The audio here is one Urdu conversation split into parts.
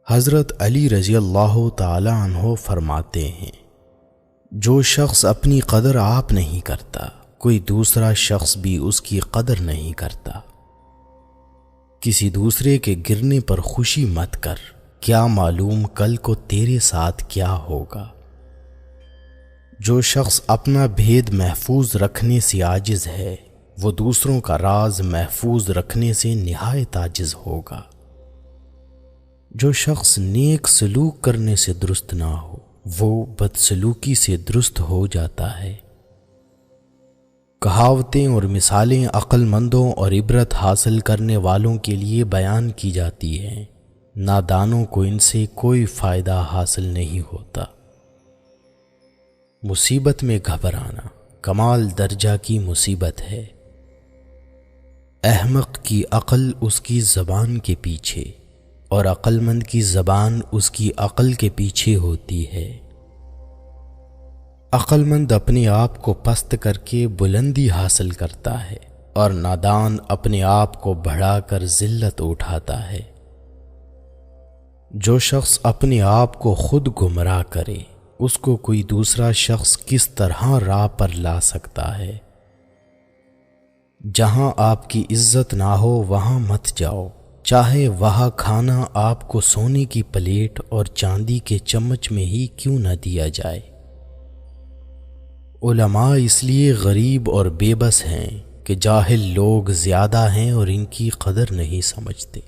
حضرت علی رضی اللہ تعالی عنہ فرماتے ہیں، جو شخص اپنی قدر آپ نہیں کرتا، کوئی دوسرا شخص بھی اس کی قدر نہیں کرتا۔ کسی دوسرے کے گرنے پر خوشی مت کر، کیا معلوم کل کو تیرے ساتھ کیا ہوگا۔ جو شخص اپنا بھید محفوظ رکھنے سے عاجز ہے، وہ دوسروں کا راز محفوظ رکھنے سے نہایت عاجز ہوگا۔ جو شخص نیک سلوک کرنے سے درست نہ ہو، وہ بدسلوکی سے درست ہو جاتا ہے۔ کہاوتیں اور مثالیں عقل مندوں اور عبرت حاصل کرنے والوں کے لیے بیان کی جاتی ہیں، نادانوں کو ان سے کوئی فائدہ حاصل نہیں ہوتا۔ مصیبت میں گھبرانا کمال درجہ کی مصیبت ہے۔ احمق کی عقل اس کی زبان کے پیچھے اور عقل مند کی زبان اس کی عقل کے پیچھے ہوتی ہے۔ عقل مند اپنے آپ کو پست کر کے بلندی حاصل کرتا ہے اور نادان اپنے آپ کو بڑھا کر ذلت اٹھاتا ہے۔ جو شخص اپنے آپ کو خود گمراہ کرے، اس کو کوئی دوسرا شخص کس طرح راہ پر لا سکتا ہے۔ جہاں آپ کی عزت نہ ہو وہاں مت جاؤ، چاہے وہاں کھانا آپ کو سونے کی پلیٹ اور چاندی کے چمچ میں ہی کیوں نہ دیا جائے۔ علماء اس لیے غریب اور بے بس ہیں کہ جاہل لوگ زیادہ ہیں اور ان کی قدر نہیں سمجھتے۔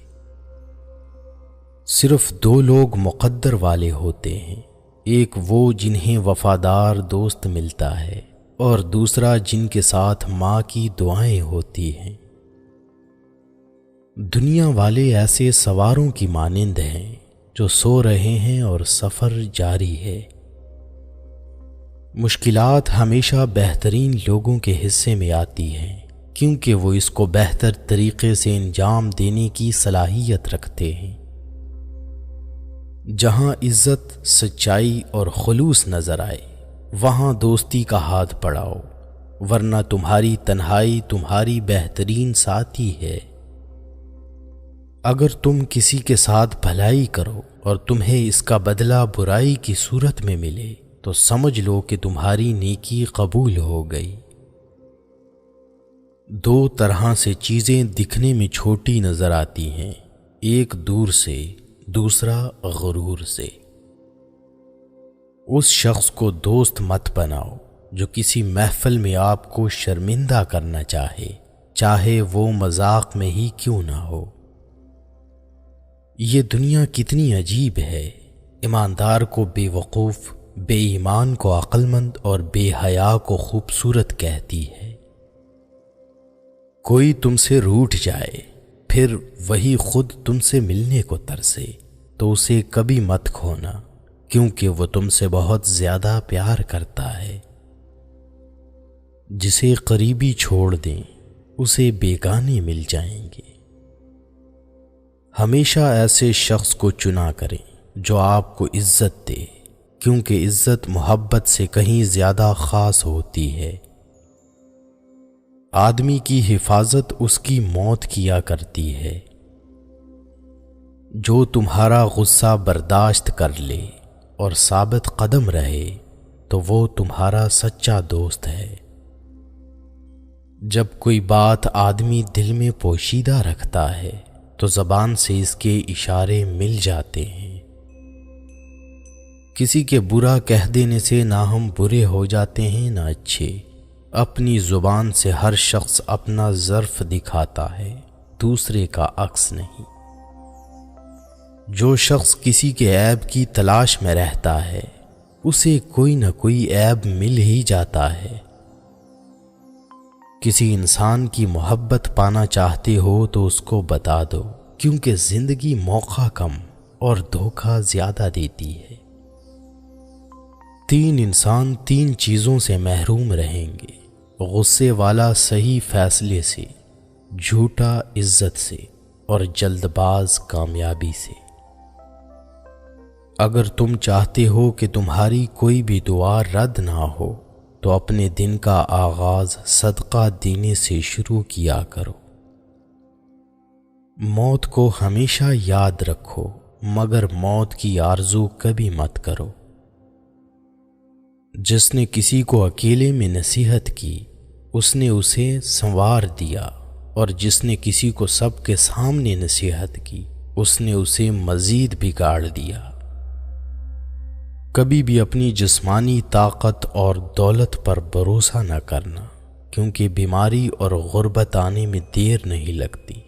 صرف دو لوگ مقدر والے ہوتے ہیں، ایک وہ جنہیں وفادار دوست ملتا ہے اور دوسرا جن کے ساتھ ماں کی دعائیں ہوتی ہیں۔ دنیا والے ایسے سواروں کی مانند ہیں جو سو رہے ہیں اور سفر جاری ہے۔ مشکلات ہمیشہ بہترین لوگوں کے حصے میں آتی ہیں، کیونکہ وہ اس کو بہتر طریقے سے انجام دینے کی صلاحیت رکھتے ہیں۔ جہاں عزت، سچائی اور خلوص نظر آئے، وہاں دوستی کا ہاتھ بڑھاؤ، ورنہ تمہاری تنہائی تمہاری بہترین ساتھی ہے۔ اگر تم کسی کے ساتھ بھلائی کرو اور تمہیں اس کا بدلہ برائی کی صورت میں ملے، تو سمجھ لو کہ تمہاری نیکی قبول ہو گئی۔ دو طرح سے چیزیں دکھنے میں چھوٹی نظر آتی ہیں، ایک دور سے، دوسرا غرور سے۔ اس شخص کو دوست مت بناؤ جو کسی محفل میں آپ کو شرمندہ کرنا چاہے وہ مذاق میں ہی کیوں نہ ہو۔ یہ دنیا کتنی عجیب ہے، ایماندار کو بے وقوف، بے ایمان کو عقل مند اور بے حیا کو خوبصورت کہتی ہے۔ کوئی تم سے روٹھ جائے، پھر وہی خود تم سے ملنے کو ترسے، تو اسے کبھی مت کھونا، کیونکہ وہ تم سے بہت زیادہ پیار کرتا ہے۔ جسے قریبی چھوڑ دیں، اسے بیگانے مل جائیں گے۔ ہمیشہ ایسے شخص کو چنا کریں جو آپ کو عزت دے، کیونکہ عزت محبت سے کہیں زیادہ خاص ہوتی ہے۔ آدمی کی حفاظت اس کی موت کیا کرتی ہے۔ جو تمہارا غصہ برداشت کر لے اور ثابت قدم رہے، تو وہ تمہارا سچا دوست ہے۔ جب کوئی بات آدمی دل میں پوشیدہ رکھتا ہے، تو زبان سے اس کے اشارے مل جاتے ہیں۔ کسی کے برا کہہ دینے سے نہ ہم برے ہو جاتے ہیں نہ اچھے۔ اپنی زبان سے ہر شخص اپنا ظرف دکھاتا ہے، دوسرے کا عکس نہیں۔ جو شخص کسی کے عیب کی تلاش میں رہتا ہے، اسے کوئی نہ کوئی عیب مل ہی جاتا ہے۔ کسی انسان کی محبت پانا چاہتے ہو تو اس کو بتا دو، کیونکہ زندگی موقع کم اور دھوکہ زیادہ دیتی ہے۔ تین انسان تین چیزوں سے محروم رہیں گے: غصے والا صحیح فیصلے سے، جھوٹا عزت سے، اور جلد باز کامیابی سے۔ اگر تم چاہتے ہو کہ تمہاری کوئی بھی دعا رد نہ ہو، تو اپنے دن کا آغاز صدقہ دینے سے شروع کیا کرو۔ موت کو ہمیشہ یاد رکھو، مگر موت کی آرزو کبھی مت کرو۔ جس نے کسی کو اکیلے میں نصیحت کی اس نے اسے سنوار دیا، اور جس نے کسی کو سب کے سامنے نصیحت کی اس نے اسے مزید بگاڑ دیا۔ کبھی بھی اپنی جسمانی طاقت اور دولت پر بھروسہ نہ کرنا، کیونکہ بیماری اور غربت آنے میں دیر نہیں لگتی۔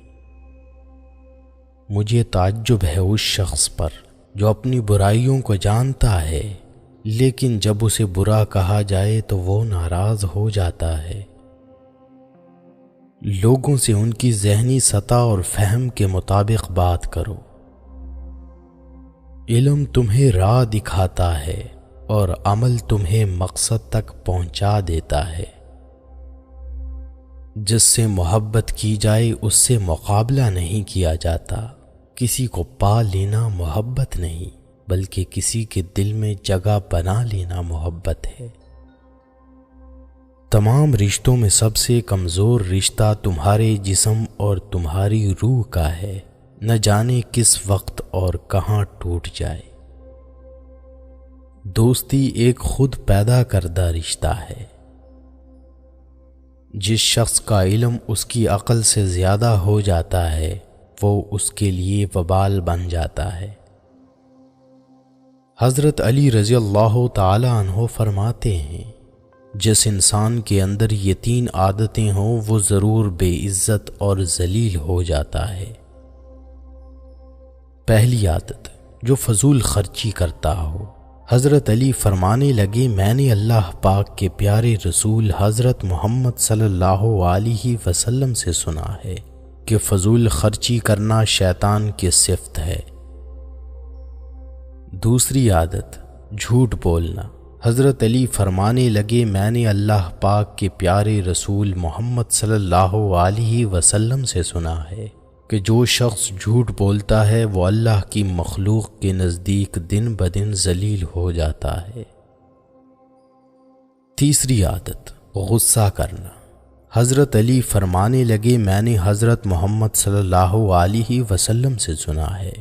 مجھے تعجب ہے اس شخص پر جو اپنی برائیوں کو جانتا ہے لیکن جب اسے برا کہا جائے تو وہ ناراض ہو جاتا ہے۔ لوگوں سے ان کی ذہنی سطح اور فہم کے مطابق بات کرو۔ علم تمہیں راہ دکھاتا ہے اور عمل تمہیں مقصد تک پہنچا دیتا ہے۔ جس سے محبت کی جائے اس سے مقابلہ نہیں کیا جاتا۔ کسی کو پا لینا محبت نہیں بلکہ کسی کے دل میں جگہ بنا لینا محبت ہے۔ تمام رشتوں میں سب سے کمزور رشتہ تمہارے جسم اور تمہاری روح کا ہے، نہ جانے کس وقت اور کہاں ٹوٹ جائے۔ دوستی ایک خود پیدا کردہ رشتہ ہے۔ جس شخص کا علم اس کی عقل سے زیادہ ہو جاتا ہے وہ اس کے لیے وبال بن جاتا ہے۔ حضرت علی رضی اللہ تعالی عنہ فرماتے ہیں، جس انسان کے اندر یہ 3 عادتیں ہوں وہ ضرور بے عزت اور ذلیل ہو جاتا ہے۔ پہلی عادت، جو فضول خرچی کرتا ہو۔ حضرت علی فرمانے لگے، میں نے اللہ پاک کے پیارے رسول حضرت محمد صلی اللہ علیہ وسلم سے سنا ہے کہ فضول خرچی کرنا شیطان کی صفت ہے۔ دوسری عادت، جھوٹ بولنا۔ حضرت علی فرمانے لگے، میں نے اللہ پاک کے پیارے رسول محمد صلی اللہ علیہ وسلم سے سنا ہے کہ جو شخص جھوٹ بولتا ہے وہ اللہ کی مخلوق کے نزدیک دن بدن ذلیل ہو جاتا ہے۔ تیسری عادت، غصہ کرنا۔ حضرت علی فرمانے لگے، میں نے حضرت محمد صلی اللہ علیہ وسلم سے سنا ہے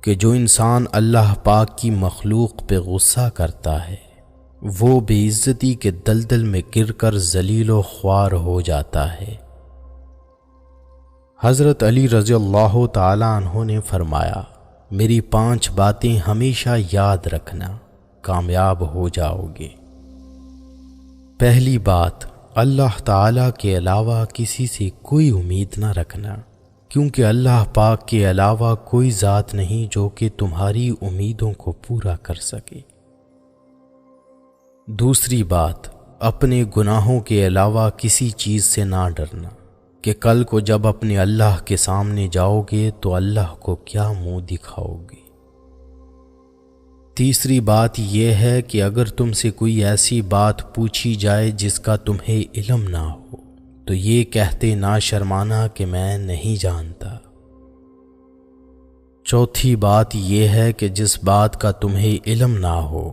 کہ جو انسان اللہ پاک کی مخلوق پہ غصہ کرتا ہے وہ بے عزتی کے دلدل میں گر کر ذلیل و خوار ہو جاتا ہے۔ حضرت علی رضی اللہ تعالی عنہ نے فرمایا، میری 5 باتیں ہمیشہ یاد رکھنا، کامیاب ہو جاؤ گے۔ پہلی بات، اللہ تعالی کے علاوہ کسی سے کوئی امید نہ رکھنا، کیونکہ اللہ پاک کے علاوہ کوئی ذات نہیں جو کہ تمہاری امیدوں کو پورا کر سکے۔ دوسری بات، اپنے گناہوں کے علاوہ کسی چیز سے نہ ڈرنا کہ کل کو جب اپنے اللہ کے سامنے جاؤ گے تو اللہ کو کیا منہ دکھاؤ گے۔ تیسری بات یہ ہے کہ اگر تم سے کوئی ایسی بات پوچھی جائے جس کا تمہیں علم نہ ہو تو یہ کہتے نہ شرمانا کہ میں نہیں جانتا۔ چوتھی بات یہ ہے کہ جس بات کا تمہیں علم نہ ہو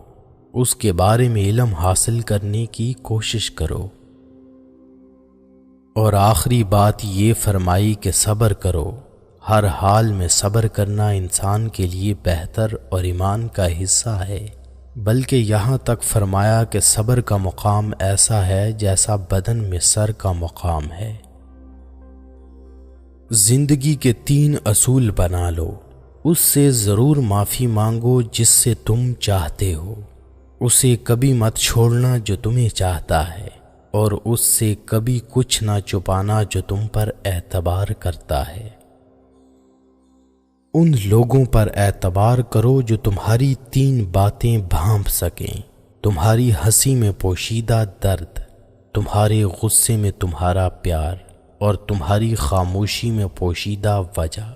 اس کے بارے میں علم حاصل کرنے کی کوشش کرو۔ اور آخری بات یہ فرمائی کہ صبر کرو۔ ہر حال میں صبر کرنا انسان کے لیے بہتر اور ایمان کا حصہ ہے، بلکہ یہاں تک فرمایا کہ صبر کا مقام ایسا ہے جیسا بدن میں سر کا مقام ہے۔ زندگی کے 3 اصول بنا لو۔ اس سے ضرور معافی مانگو جس سے تم چاہتے ہو، اسے کبھی مت چھوڑنا جو تمہیں چاہتا ہے، اور اس سے کبھی کچھ نہ چھپانا جو تم پر اعتبار کرتا ہے۔ ان لوگوں پر اعتبار کرو جو تمہاری 3 باتیں بھانپ سکیں، تمہاری ہنسی میں پوشیدہ درد، تمہارے غصے میں تمہارا پیار، اور تمہاری خاموشی میں پوشیدہ وجہ۔